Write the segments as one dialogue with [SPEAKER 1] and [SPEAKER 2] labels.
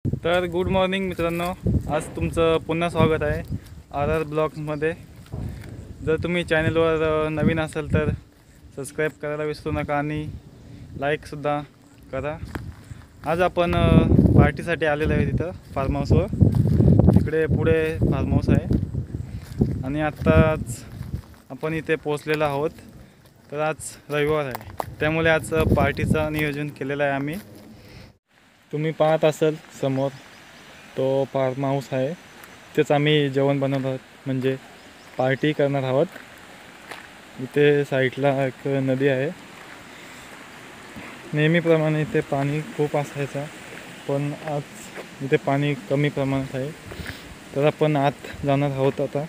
[SPEAKER 1] तर good morning मित्रांनो, आज तुमचं पुन्हा स्वागत आहे RR ब्लॉग्समध्ये। जर तुम्ही चॅनलवर नवीन असाल तर सबस्क्राईब करायला विसरू नका आणि लाईकसुद्धा करा। आज आपण पार्टीसाठी आलेलो आहे तिथं फार्म हाऊसवर। तिकडे पुढे फार्म हाऊस आहे आणि आत्ताच आपण इथे पोहोचलेलो आहोत। तर आज रविवार आहे, त्यामुळे आज पार्टीचं नियोजन केलेलं आहे आम्ही। तुम्ही पाहत असाल समोर तो फार्म हाऊस आहे, तेच आम्ही जेवण बनवत आहोत, म्हणजे पार्टी करणार आहोत। इथे साईडला एक नदी आहे। नेहमीप्रमाणे इथे पाणी खूप असायचं, पण आज इथे पाणी कमी प्रमाणात आहे। तर आपण आत जाणार आहोत आता।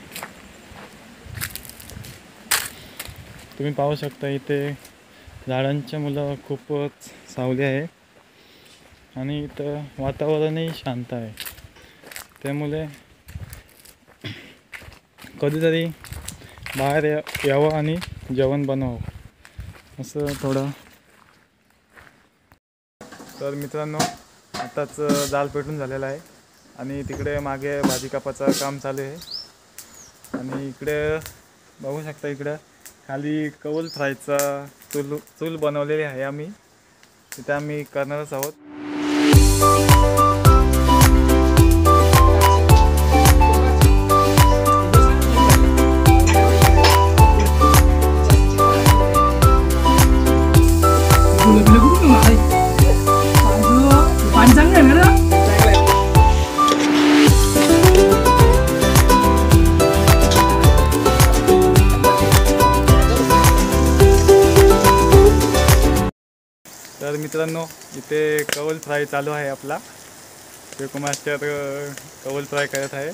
[SPEAKER 1] तुम्ही पाहू शकता इथे झाडांच्या मुलं खूपच सावली आहे आणि इथं वातावरणही शांत आहे, त्यामुळे कधीतरी बाहेर यावं आणि जेवण बनवावं असं थोडं। तर मित्रांनो, आताच जाळ पेटून झालेला आहे आणि तिकडे मागे भाजी कापाचं काम चालू आहे आणि इकडे बघू शकता, इकडं खाली कौल फ्रायचा चूल बनवलेली आहे आम्ही, तिथे आम्ही करणारच आहोत। तर मित्रांनो, इथे कौल फ्राय चालू आहे आपला। शेकू मास्टर कौल फ्राय करत आहे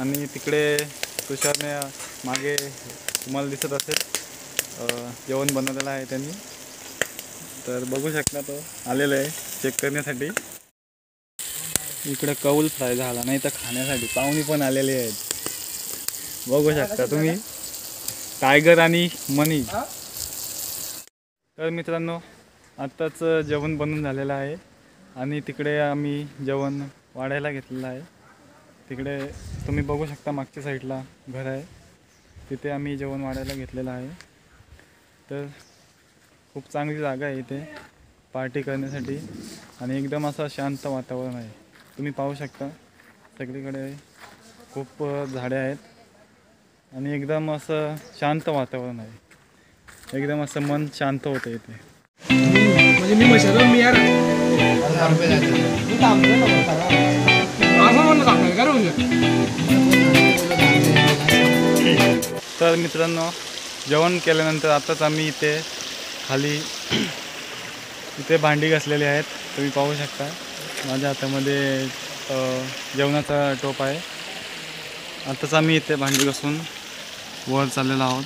[SPEAKER 1] आणि तिकडे तुषारने मागे तुम्हाला दिसत असेल जेवण बनवलेलं आहे त्यांनी। तर बघू शकता, तो आलेला आहे चेक करण्यासाठी। इकडे कौल फ्राय झाला नाही तर खाण्यासाठी पाहुणे पण आलेले आहेत, बघू शकता तुम्ही, टायगर आणि मनी। तर मित्रांनो, आत्ताच जेवण बनवून झालेलं आहे आणि तिकडे आम्ही जेवण वाढायला घेतलेलं आहे। तिकडे तुम्ही बघू शकता, मागच्या साईडला घर आहे, तिथे आम्ही जेवण वाढायला घेतलेलं आहे। तर खूप चांगली जागा आहे इथे पार्टी करण्यासाठी आणि एकदम असं शांत वातावरण आहे। तुम्ही पाहू शकता, सगळीकडे खूप झाडे आहेत आणि एकदम असं शांत वातावरण आहे, एकदम असं मन शांत होतं इथे।
[SPEAKER 2] म्हणजे मी म्हणालो मी यार
[SPEAKER 1] तर मित्रांनो, जेवण केल्यानंतर आताच आम्ही इथे खाली इथे भांडी घासलेली आहेत। तुम्ही पाहू शकता, माझ्या हातामध्ये जेवणाचा टोप आहे। आताच आम्ही इथे भांडी घासून वर चाललेलो आहोत।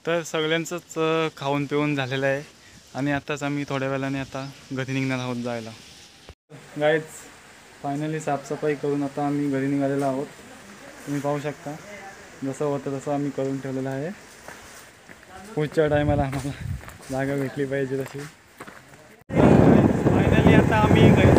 [SPEAKER 1] तर सगळ्यांचंच खाऊन पिऊन झालेलं आहे आणि आताच आम्ही थोड्या वेळाने आता घरी निघणार आहोत जायला। गाईज, फायनली साफसफाई करून आता आम्ही घरी निघालेलो आहोत। तुम्ही पाहू शकता, जसं होतं तसं आम्ही करून ठेवलेलं आहे। पुढच्या टायमाला आम्हाला जागा भेटली पाहिजे तशी। फायनली आता आम्ही घरी